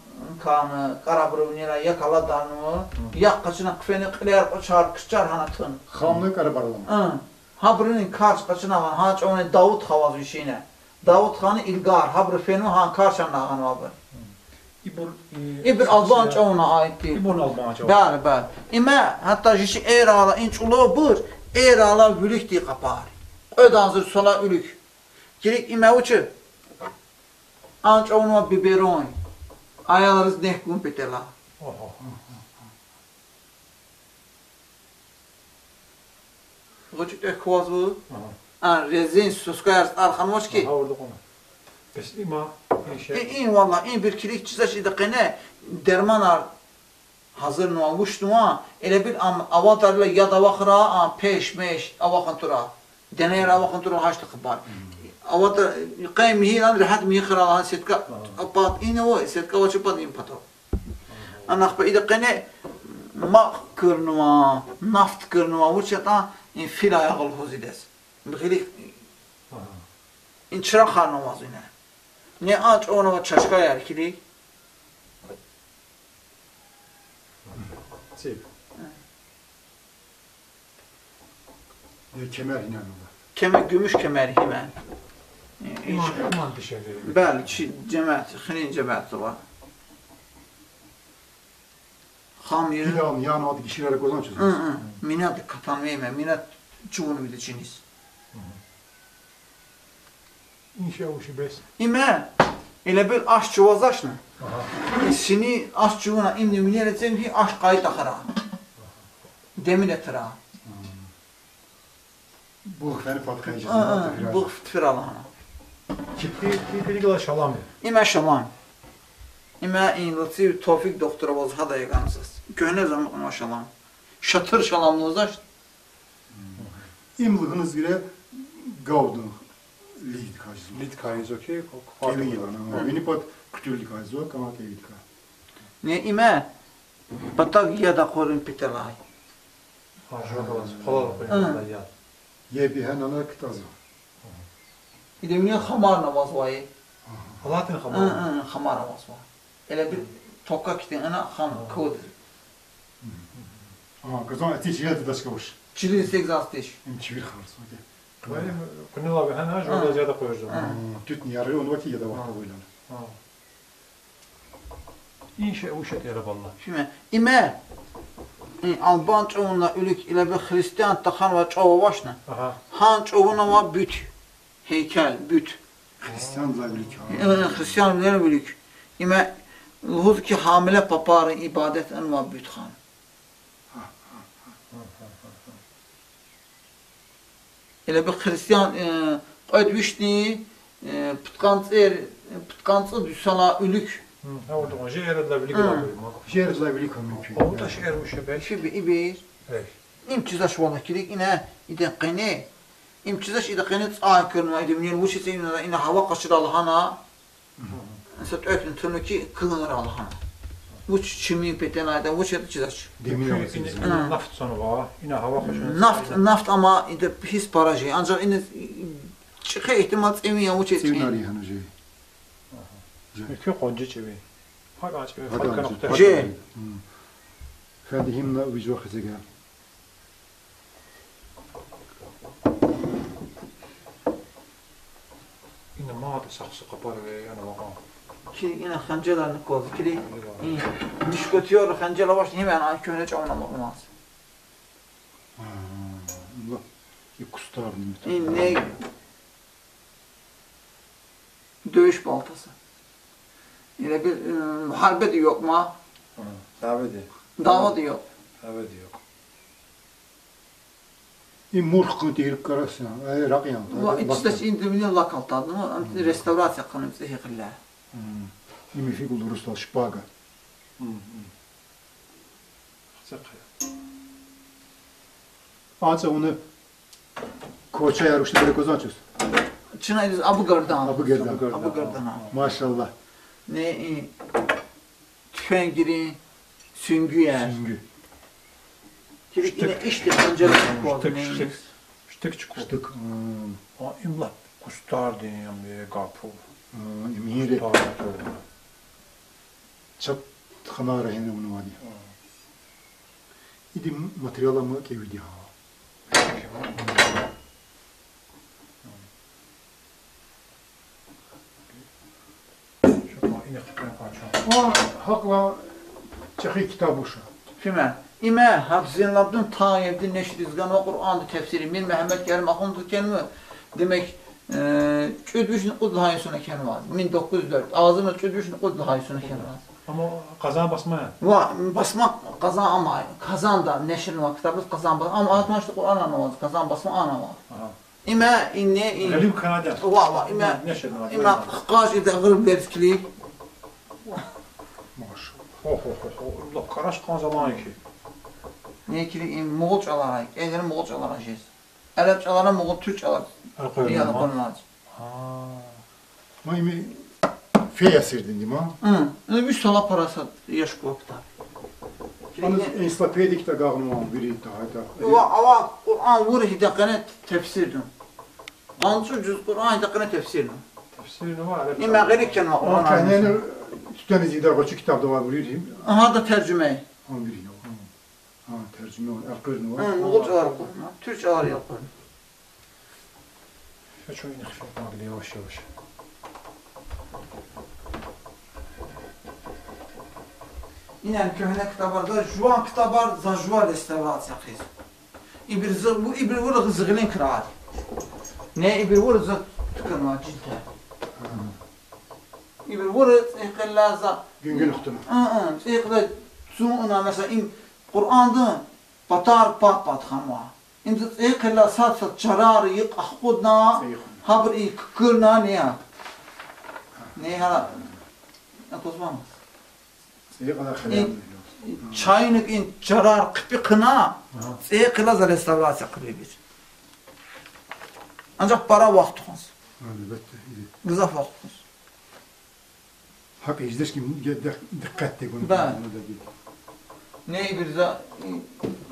kanı qarabırı niyələ yak aladını yak qaçına qfeni qılar qaçar qıçar hanatın. Xamlı qarabarlam. Habrının karşı qaçına var. Ha onu Davud havaz işinə. Davud xanı İlqar, habr fenu han karşına han var. İbn Albanca ona ait değil. İbn Albanca. Bəli. İmə hətta işi erala inç ulu bur, erala vülük deyə qapar. Öd hazır sola ülük. Girik imə uçu. Anç ona biberon. Ayalarız nehkum petela. Gocuk ekvazı. Rezin suskayar arxanmış ki. Ha orada konu. Bes ima İn valla in bir kilik çizaş idaqene dermanar hazır ne olmuştu ha. Elə bir avatarla ya da vaxra peş meş avaxantura. Deneyer avaxantura haştı xabar. Avatar qaymihi lan rahat mi xira setka apat in o setka vaçpat in pato. Anaq pa idaqene ma kırnıma naft kırnıma uçata in fil ayaqıl huzides. Bilik in çıra xanamaz yine. Ne aç ona çaşka yer kilik. Sev. Kemer inanırlar. gümüş kəməri himən. İman dişədir. Bəli, cəməti, xinin cəməti var. Xam yeri. Pilavın yanına adı kişilere kozan çözülür. Minat katan meyme, minat çubuğunu biləcəksiniz. İnşa uşu bəs. İmə, elə bil aş çuvazaşla. Sini aş çubuğuna imdi minərəcəm ki, aş qayı taxara. Demin etira. Bu xəfəni patkayacağız. Bu tıfır Allahına. Kipili qala şalam. İmə şalam. İmə İngilizce Tevfik doktora voz hada yaqansız. Köhnə zaman şalam. Şatır şalamlızaş. İmlığınız bile gavdın. Lid kajzu. Lid kayız okey. Kevi yılan. Beni pat kütüldü kajzu. Kama kevi yılan. Ne imə? Batak ya da korun pitelay. Ha, şokolası. Kolay koyuyorlar ya. Ye bir henana kıtazı. İdemine xamar namaz vayı. Halatın xamar. Xamar namaz var. Elə bir tokka kitin ana xam kod. Kazan ateş yeldi daşkavuş. Çilin 85. Çivir xarız. Böyle Kunil abi hani şöyle ziyade koyuyoruz. Tütün yarı onu vakti ya da vakti boylanır. İnşa uşet yarab Allah. Şimdi ime Alban çoğunla ülük ile bir Hristiyan takan var çoğu başına. Han çoğuna var büt. Heykel, büt. Hristiyanlar ülük. Hristiyan bilir ülük. İme huz ki hamile paparı ibadet en var büt han. Elə bir Hristiyan ödvüşni pıtkancı düşsana ülük. Ha orada o şey yerler bilik olabilir. Şehirler ülük mümkün. O da şehir uşu be. Şu bir ibir. İmçizaş valakilik ine idekini. İmçizaş idekini çaykırma idemniyel vuşi seyinada ine hava kaçır Allah'ana. Sat öktün tırnı ki kılınır Allah'ana. Vuç çimin petenayda vuç etçizaş. Naft sonu var. Yine hava kaçır. Naft ama ide his parajı. Ancak ine çıkı ihtimal emiyen vuç etçiyin. Sevin arıyor hanı şey. Mükü koncu çevi. Haga çevi. Falka nokta. Şey. Fendihimle vicva xizege. Yine maat saksı kapar ve yana bakalım. Kili yine xancelarını koydu. Kili diş götüyor xancela baş hemen ay köhne çavnamak olmaz. Allah. Kustar Ne? Dövüş baltası. Yine bir harbe de yok mu? Davedi. Dava da yok. Davedi yok. Murh değil karasın. Rakyan. İçte indirimli lokal tadı mı? Restaurasyon kanımızda hekiller. İmi figul Rustal şpaga. Anca onu koça yarıştı böyle kozançız. Çınayız Abu Gardan. Abu Gardan. Abu Gardan. Maşallah. Ne tüfengiri, süngü yer. Süngü. Yine işte xancela koydu. Ştık çıktık. O imlat kustar diyeyim bir kapı. İmiri. Çat xanara hene bunu vadi. İdi materyala mı kevidi ha. Hakla çakı kitabı şu. Şimdi İmə Hafizənlabdın Tayyibdin Neşrizqanı Qur'an'da tefsiri Mir Məhəmməd Kərim Axundu kelimi demək Çödvüşün Qudlu Hayyusuna kelimi var. 1904. Ağzımda Çödvüşün Qudlu Hayyusuna kelimi var. Ama kazan basmaya. Basmaq qazan ama kazan da neşrin var. Kitabımız kazan basma. Ama atmışdı Qur'an anlamaz. Kazan basma ana var. İmə inni Elim kanada. Valla İmə qaç edə qırıb verskili. Maşallah. Allah karaş kan zamanı ki. Ne ki Moğolcalara, eğer Moğolcalara şeyiz. Ərəbcalara, Moğol Türkçalar. Yani konular. Ma imi fey esirdin değil mi? Hı. 3 sala parası yaş qoyubda. Anız ensiklopediya da qağını var, biri daha da. Ama Qur'an vur hidaqəni tefsirdim. Ancaq cüz Qur'an hidaqəni tefsirdim. Tefsiri var. İmə qərikən var Qur'an. Kendine tüten izidar koçu kitapta var bilirdim. Aha da tərcüməyi. Onu bilirdim. Ha tercüme var, akırını var. Moğolcalar qoyma, Türkçalar yapır. Şöyle nefes almak yavaş yavaş. Yine köhne kitaplarda juan kitaplar za juan restaurasyon kız. Bu ibir vurur zıgılın kırar. Ne ibir vurur zıt tıkırma ciddi. İbir vurur ikilla za. Gün uhtunu. İkilla suuna mesela Kur'an'da batar pat hamwa. İmzat ikilla sat çarar yık ahudna habr ikırna ne ya? Ne hala? Atosmam. Seyir kadar Çayınık in çarar kıpı kına. İkilla za restorasyon kırıyor. Ancak para vakti kons. Elbette. Gızaf vakti kons. Hak izleş ki dikkatli bunu. Ben. Ne bir za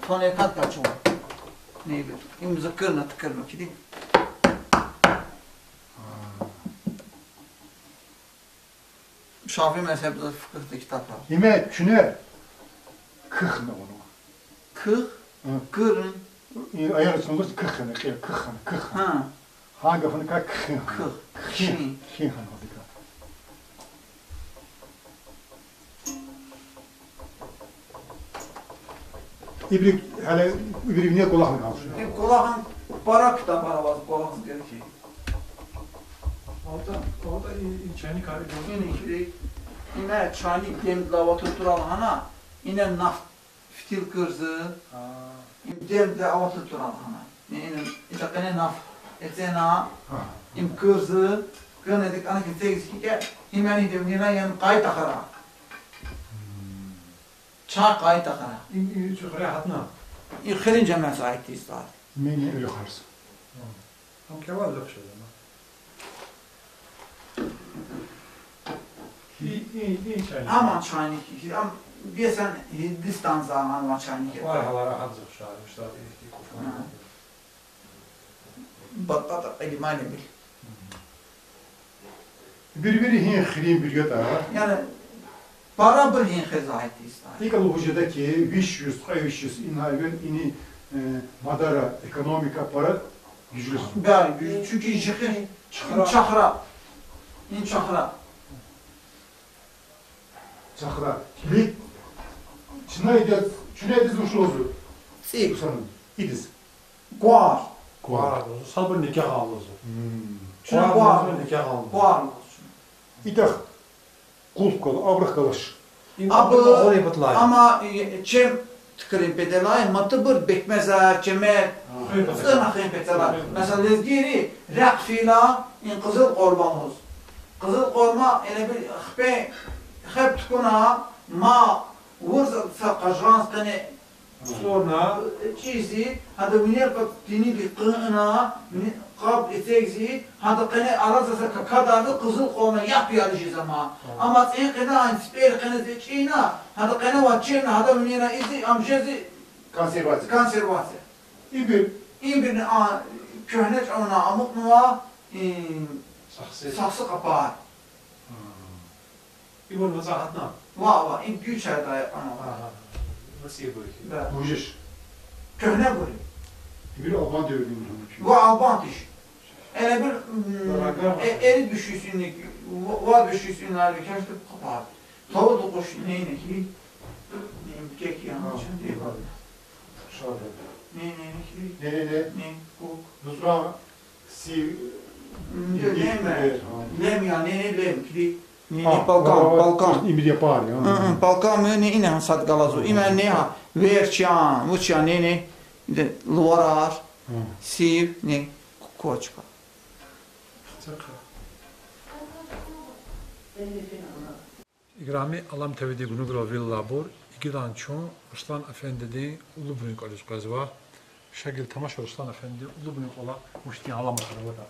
fanekat kaçıyor. Ne bir. İmzakırna tıkırma ki değil. Şafii mezhebinde fıkıhta kitaplar. Yemek şune kıh mı onu? Kıh, kırın, Ayar için olursa kıh ne? Kıh. ha, Hangi kafanı kıh? kıh, Şin hanı. İbrik hele ibrik niye kulağını kalsın? Kulağın para kitaplara bazı kulağınız gerekiyor. Orada çayını kahve Yine çayını dem lava tutturan hana, yine naft fitil kırzı, dem de ava tutturan hana. Yine kene naft etena, kırzı, kene dik ana kitegi ki himani dem yine yan kayıt akara. Çay kayıt akara. Çok rahatna. İlkhirince mesait istar. Meni öyle karsın. Ama keval yok şey ama. İyi çayını. Ama çayını ki, bir sen Hindistan zamanı çayını ki. Var halara hazır şarmışlar. İyi kufana. Batata elimayla bil. Birbiri hin khirin bir yata. Yani para bir hin hizayet istar. İlk alıcıdaki vicious, vicious inhalven ini madara ekonomika para güçlü. Ben çünkü işikin çakra. İn çakra. Çakra. Lik. Şuna ediz uçlozu. Sik. Sanın. İdiz. Guar. Kuar. Sabır nikah aldı. Şuna guar. Nikah aldı. Guar. İtak. Kulp kol, abrak kalış. Ama çem tıkırın bedelay matı bekmezer, çemek. Sığınakın bedelay. Mesela lezgiri rakfila in kızıl korbanız. Kızıl korma ele bir xpe xep tkuna ma vurz saqajans kane Sonra çizi hada minir dini bir qına qab etegzi hada kane arazasa kadarlı kızıl korma yapıyor zaman. Ama sen kına inspir kına zeçina hada kane vaçina hada minira izi amjezi konservasyon. İbir. İbir köhneç ona amuk nuva saksı kapar. İbon vazahatna. Va, in güç hayda ana. Nasıl yapıyor? Bujiş. Köhne böyle. İbir Alman devrini. Va albantiş. Ele bir eri düşüsünlük, va düşüsünler bir keşke kapar. Tavu da koş neyine ki? Neyim kek yanmışım diye. Neyine ki? Ne? Kuk. Nuzra si Lem ya ne lem ki? Balkan. İbir yapar ya. Balkan mı ne inen sad galazo. İmen ne ha? Verçan, vuçan ne? De luarar. Siv ne? Koçka. İgrami alam tevdi gunugro villabur. İkidan çon Ruslan Efendi'de Ulubunuk alış gazva. Şekil tamaşa Ruslan Efendi Ulubunuk ola muşti alama sarıvada.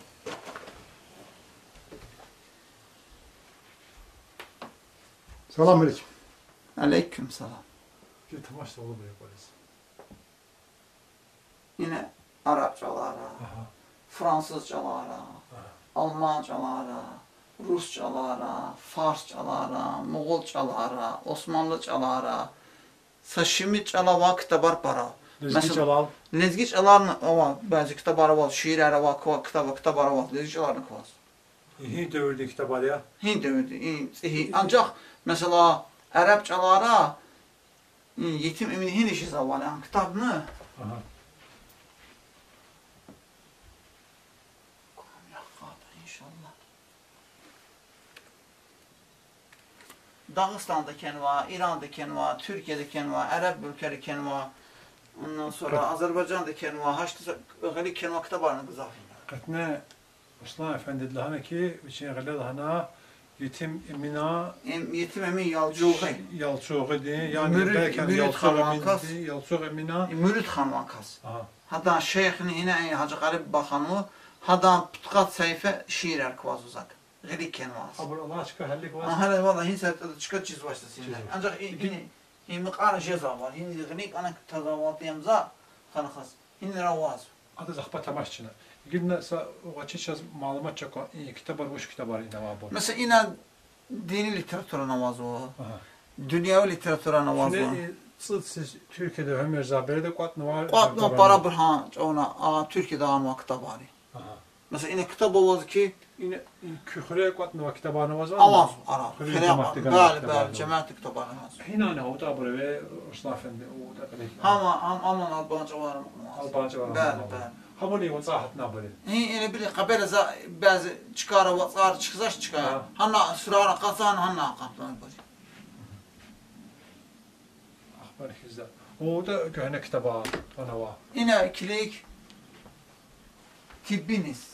Selam aleyküm. Aleyküm selam. Bir tamaşa Ulubunuk alış. Yine Arapçalara, Fransızcalara, Almancalara, Rusçalara, Farsçalara, Moğolçalara, Osmanlıcalara, Saşimi çalava kitabar para. Lezgi Celal. Lezgi Celal'ın var, bəzi kitabları var, şiirləri var, kitabları var, Lezgi Celal'ın var. Hint dövrdə kitabları ya. Hint dövrü. Ancaq, məsəla, ərəbcəlara Yetim Emin Hind işi zavallı kitabını Aha. Dağıstan'dakən var, İran'dakən var, Türkiye'dəkən var, Ərəb ölkəlikən var, ondan sonra Azərbaycan'dakən var, Haçlı-Qəlikən var kitablarını qızafıyla. Qətnə Ruslan Əfəndi dilahana ki, üçün əqələ dilahana Yetim Emina Yetim Emin Yalçoğu. Yalçoğu idi, yəni bəlkə Yalçoğu Emina Mürid xanvankaz. Hatta şeyxini yine Hacı Qarib Baxanı, hatta Putqat səhifə şiir ərkvaz uzaq. Qəlikən var. Allah açıqa həllik var. Hələ valla hind səhifədə çıxır ciz başlasınlar. Ancaq yine qara ceza var. Hindi qəlik ana təzavatıyamza xanıqas. Hindi ravaz. Adı Zahba Tamaşçına. Gidinə o açıqcaz məlumat çəkə kitablar, boş kitablar idi var bu. Məsələn, yine dini literatura namazı o. Dünyavi literatura namazı o. Siz Türkiye'de Ömer Zabir'de qatnı var. Qatnı para bir ona Türkiye'de anma kitab var. Mesela yine kitap olmaz ki yine küxürə qatnı var kitablarını var. Avaz ara. Bəli, cemaat kitablarını var. Hina ne o da buraya ve Ruslan Efendi o da qələk. Aman Albanca var. Albanca var. Bəli. Hamını o zahat nə böyle. Elə bir qəbələ bəzi çıxara var, çıxsaş çıxar. Hanna sırara qasan, hanna qaplan var. Axbar xizdə. O da göhnə kitaba ona var. Yine ikilik tibbiniz,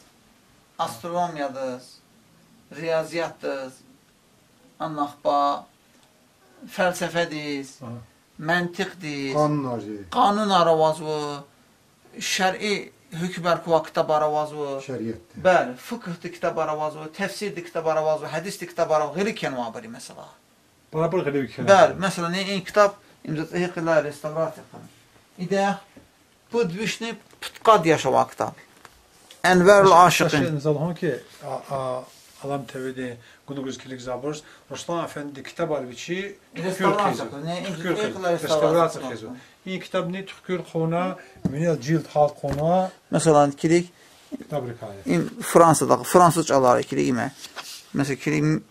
astronomiyadır, riyaziyyatdır, anlaxba, fəlsəfədir, məntiqdir, qanun aravazı, şəri hükm ərkuva kitab aravazı, şəriyyətdir. Bəli, fıqhdır kitab aravazı, təfsirdir kitab aravazı, hədisdir kitab aravazı, qelikən var mesela. Barabar qelikən. Bəli, mesela ne kitab imzat ehqillah restavrasiya qılır. İdə bu düşnü putqad yaşava kitab. Enverul Aşıqın. Zalhon ki Alam TV'de Gunuguzkilik Zaburs Ruslan Efendi kitap albiçi Restavrasiya. İyi kitab ne Türkür xona, minel cilt halk xona. Mesela kilik kitab rikayet. Fransa'da Fransızcalar kilik ime. Mesela kilik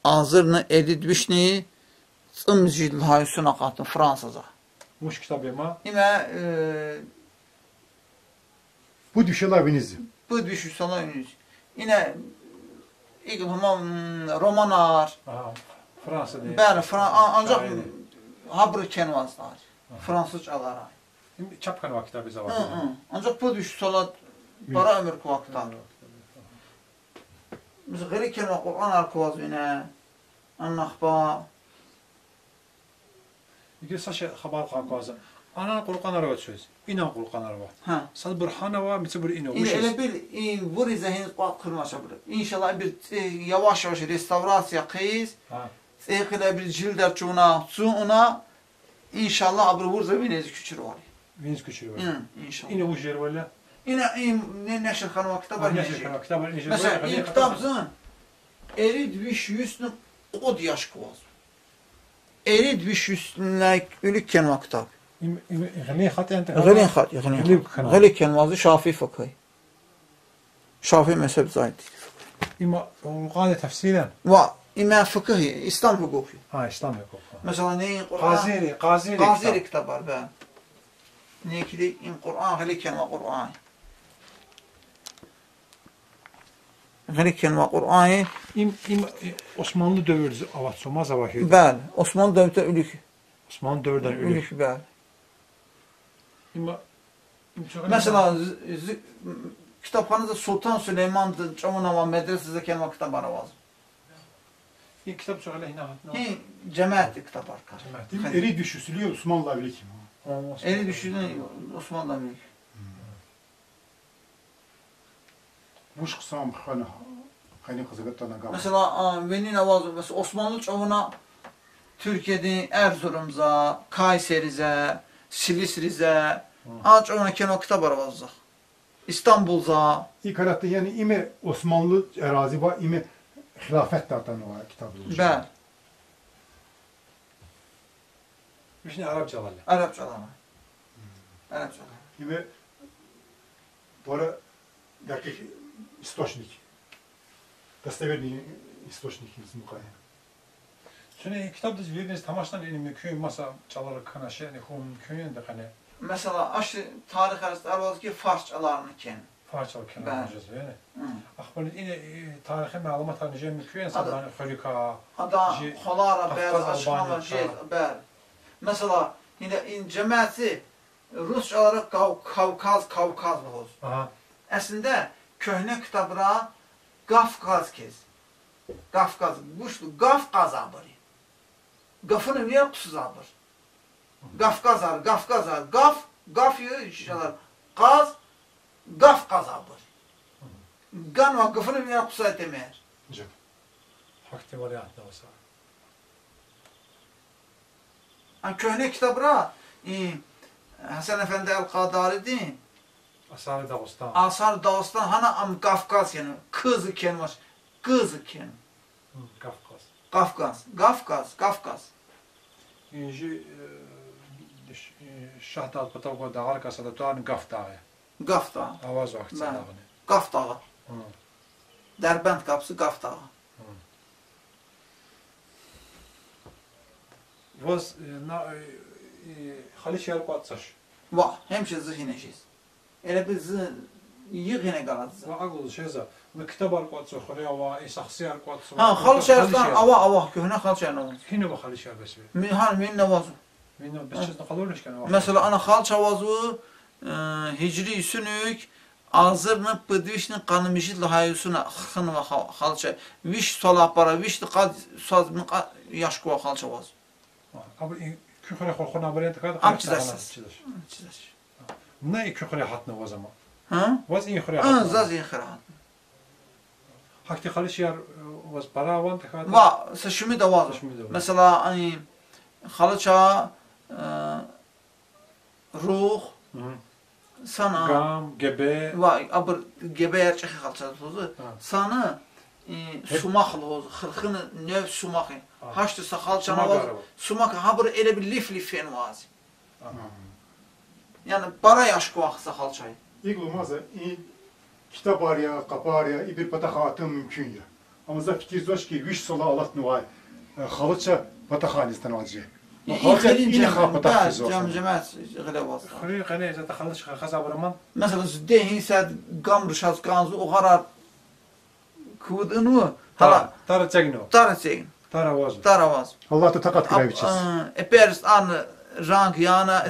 hazırını editmişni cım cilt hayusuna qatın Fransızca. Muş kitab ema. İme bu düşüyorlar evinizde. Bu düşüyorlar evinizde. Yine ilk romanlar. Fransa değil. Bəli, ancaq habır kenvazlar. Fransızcalara. Çapqan kitabı zavar. Ancaq bu düşüyorlar para ömür kuvaqtar. Mesela qelik kenva Qur'an arkuvaz yine. Annaxba. İki saçı xabar qaqazı. Ana Qur'anlar var söz. İnan Qur'anlar var. Ha. Sad burhana var, mitse bir ino. Elə bir vur zəhin qat qırmaşa bilir. İnşallah bir yavaş yavaş restavrasiya qıyız. Ha. Elə bir cildər çuna, ona inşallah abır vur zəvinəz küçür var. Viniz küçür var. İnşallah. İne ujer valla. Yine neşr xanıma kitab var. Kitab var. Mesela in kitabzın erid viş yüzünü od yaş kuvaz. Erid viş yüzünü ülük kenva kitab. غني خط انت غلي كان واضح شافي فقهي شافي مذهب زايد اما وقال تفسيرا إما فقهي İslam hukuku. İslam hukuku. Mesela ne Qaziri kitap var ben. Ne ki Kur'an غلي كان وقرآن غلي كان وقرآن Osmanlı dövrü avatsomaz avahiydi. Bəli, Osmanlı dövründə ülük. Osmanlı dövründən ülük. Bəli. Mesela kitabxanada Sultan Süleyman'dır, Çamunava medresədə kelmə kitabları var. Kitap çox elə hinə. Cəmiyyətli kitablar. Eri düşüsülüyor Osmanlı evli kim? Eri düşüsülüyor Osmanlı evli. Muş qısam xana. Xani qızıqatana qaba. Mesela Venin avazı mesela Osmanlı çovuna Türkiye'de Erzurum'za, Kayseri'ze, Silistriz'e, ancak ona keno kitap aravazza. İstanbul'za. İlk halatta yani ime Osmanlı erazi var, ime hilafet dağıtan o kitabı. Ben. Şimdi Arapçalarla. Arapçalarla. Ərəbcə. Yine para dakik источник. Достоверный источник из Мукая. Şimdi kitap dizi veriniz tamaşdan elimi köyün masa çalarak kana şey ne kum köyün de kana Mesela aşı tarix arasında var ki farsçalarını ken. parçalı kenar Ben. olacağız yani. Akbarın yine tarihi malumat anlayacağım mümkün sabahın xolika. Ada Ji- xolara Qafqaz, bəzi açıqlama Albaniya, şey, ha. bəli. Mesela yine cəmiyyəti Rusçalara Kavkaz olur. Aha. Əslində köhnə kitablara Qafqaz kez. Qafqaz, güçlü Qafqaz abır. Qafını niyə qusuz abır? Qafqazar, Qaf yığışlar. Qaz, Qafqaz abır. Qan və qafını niyə qusuz deməyir? Cep. Hakti var ya da olsa. Köhnə kitablara Həsən Əfəndi Əl-Qadari'dir. Asari Dağıstan. Asar Dağıstan hana am Qafqaz yani kız iken var. Kız iken. Kafkas. Qafqaz. İnci Şahdat Patavga dağar kasada tuan Qaf dağı. Qaf dağı. Avaz vaxtı Ben. dağını. Qaf dağı. Dərbənd qapısı Qaf dağı. Vaz na Xaliç yer qatsaş. Va, həmişə zihinəşiz. Elə bir yığ yenə qaladız. Va ağıl şeyza. Bu kitab ar qatsa xoriya va şəxsi ar qatsa. Ha, Xal Şərifdən ava köhnə Xal Şərifdən olur. Yine bu Xaliç yer bəs. Min nəvazı. Minno beşçizdə qalırmış kana. Mesela ana Xal Çavazı Hicri Sünük Azırını Bıdvişni Qanımışid Lahayusuna Xın və Xal Çavazı. Viş solapara, viş qad saz min yaşqı və Xal Çavazı. Abi küxre xorxona bariyat kad. Am çizəsiz. Ne küxre hatna o zaman. Ha? Vaz in xore Ha, hatna. zazin xirahat. Hakti Xaliç yer vaz paravan kad. Va, şimi de var. Mesela hani Xalıça ruh sana Gam, gebe. va abır gebe yerçi Xalıça tozu sana sumaq loz xırxını növ sumaq. Haştı Xalıçana var. Sumaq ha bir elə bir lif fen vaz. Yani para yaşqı vaxtsa Xalıçayı. İlk olmaz kitap araya, kapı araya, bir patakhatım mümkün ya. Ama za fikir zoş ki viş sola alat nuvay. Xalıça patakhanistan alacak. Xalıça yine ha patakhiz olsun. Cəmiyyət elə var. Xori qane zata Xaliç xazabraman. Mesela dehin sad gam ruşaz kanzu o qarar kudunu hala Tar çegno. tarçeyin Tar vaz. taravaz. Allah da takat kıraviçiz. Epers an rang yana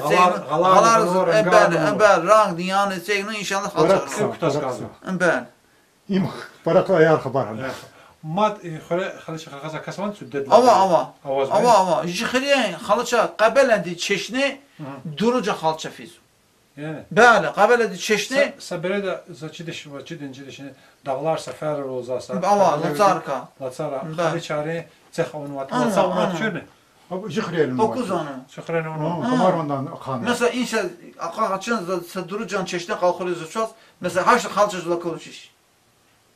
halar eber rang yana çeyin inşallah Bırak halçar. Kutaz kaldı. Ben İm parakla ayar haber. Mat xore Xaliç xaza kasman süddet. Ava jixriyen xalça qabələdi çeşni duruca xalça fiz. Yani. Bəli, qabələdi çeşni Sabere de zaçidiş ve cidincidişini dağlar sefer olzasa. ava latarka. Latsara Xaliçari cex onu vat. Latsa onu çürne. Abi jixriyelim. 9 onu. Şukrene onu. Kamarmandan kan. Mesela inşa qaçın durucan çeşni qalxırız çöz. Mesela haş xalça zulakoviş.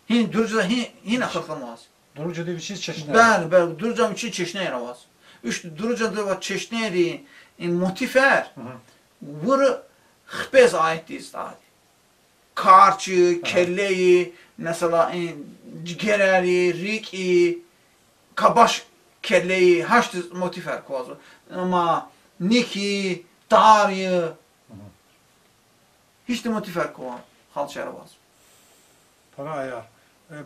Hin duruca hin axırlamaz. Durucu diye bir şey çeşitler. Bəli, durucan üçün çeşni yaravaz. Üç durucan da var çeşni motifer. Vuru xpez aitdir istadi. Karçı, kelleyi, mesela gerəri, riki, kabaş kelleyi, haştı motifer kozu. Ama niki, darı, hiç de motifer kovan. Xalça yaravaz. Para ayar.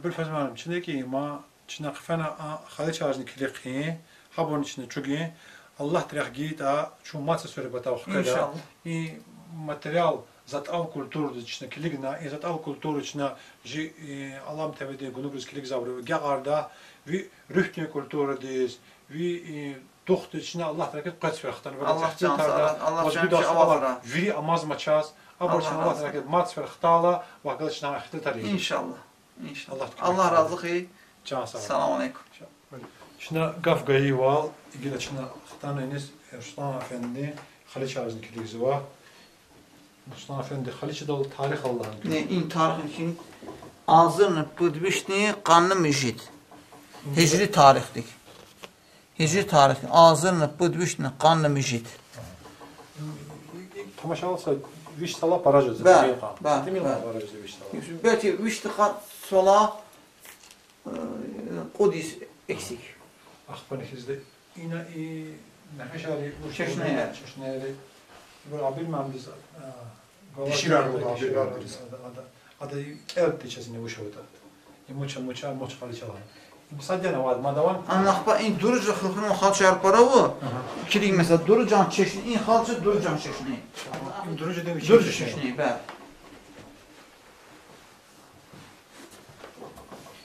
Bilfezmanım içindeki ma içine kıfana Xaliç ağacını kilikhi. Habon içinde çugi. Allah direk git a şu matsa söyle batav xkada. İnşallah. I material zat al kultur içinde kiligna, zat al kultur içinde ji Allah'ım tevedi günümüz kilig zavru. Gagarda vi rühtne kulturu diz. Vi doxt içinde Allah direk qats ferxtan. Allah can sağlar. Allah can ki avara. Vi amaz maçaz. Abarçın Allah direk mats ferxtala ve kılıçna ahtil tarihi. İnşallah. İnşallah. Allah razı xey. Can sağ. Selamun aleyküm. Şuna Gafgayı val, ilgili şuna xtaneniz Ruslan Efendi Xaliç ağacını kiligizi var. Ruslan Efendi Xaliç'i dal tarix Allah'ın günü. Ne in tarihin ki ağzını bıdbişni qanlı müjid. Hicri tarixlik. Hicri tarixlik. Ağzını bıdbişni qanlı müjid. Tamaşa alsa viş sala baraj özü. Bəli, Değil mi bəli. baraj özü viş sala? Belki 3 tıkat sola Kudüs eksik. Akbanekizde yine nefes ali bu Çeşneye. Çeşneye. Bu bilmem biz Dişiler oldu, abiler. Adı el dişesine bu şovda. Muça moçkalı çalar. Sadece ne var? Madavan. Anlaqba in duruca xalqın xalçar paravu. İkilik mesela durucan çeşni in xalçı durucan çeşni. Durucu demiş. Durucu çeşni bəli.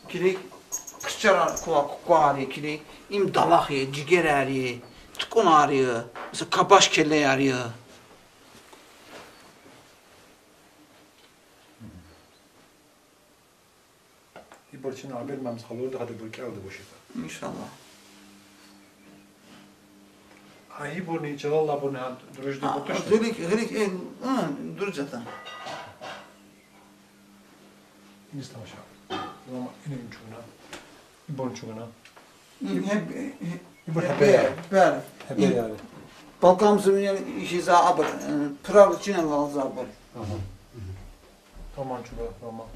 İkilik kışçarar kuari ikilik im dalaq ye, ciger əriyi, tıqun arıyor. Mesela kabaş kelle arıyor. İborçin haber memz kalıyordu hadi bu geldi bu şey. İnşallah. Ayı burnu çalalla burnu durucu bu tuştu. Gılik durucadan. İstem aşağı. Ama inin çuğuna. İborçun çuğuna. İbor Bəli, bəli. Hebe yani. Balkamızın yani işi zabır. Pırar içine var zabır. Tamam çuğuna tamam.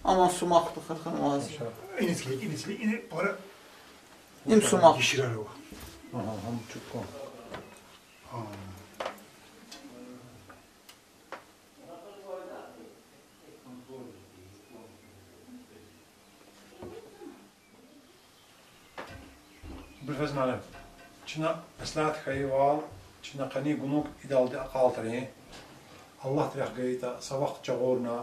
Ama sumaktı kırkın vazı. Aşağı. İni para. İm sumak. Dişiler o. Aha ham çok kom. بالفزنانه چنا اصلاحات خيوال چنا قني قنوك إدال أقالترين الله تريح قيتا سبق جغورنا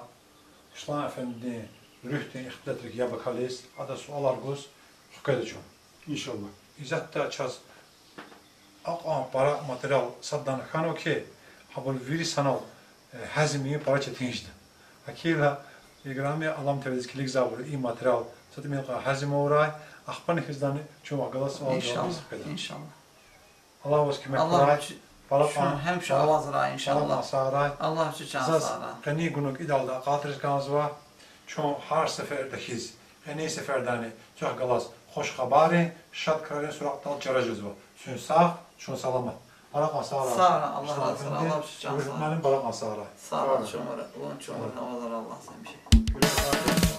شلون أفندي رحتين اختلترك يا بكاليس هذا سؤال أرجوس حكاية شو İnşallah. إذا تأشز أقام برا ماتريال صدّان خانو كي حبل فيري سنال هزمي برا تنجد أكيدها يجرامي علام تبدأ كليك زابر إي ماتريال صدّمي هزم وراي أخبرني خزداني شو عقلاس İnşallah. İnşallah. Allah was kime Allah kuray. Balak hem şu avazra inşallah. Balak saray. Allah şu can Zaz sara. qani gunuk idalda qatiriz kanzva. Çon har sefer dakiz. Qani seferdani çok galas xoş xabari şad krarin suraqtal çarajızva. Sün sağ, şun salamat. Balak saray. Sara Allah razı olsun. Allah şu can sara. Benim balak saray. Sağ ol çomara. Ulan çomara avazra Allah sen bir şey.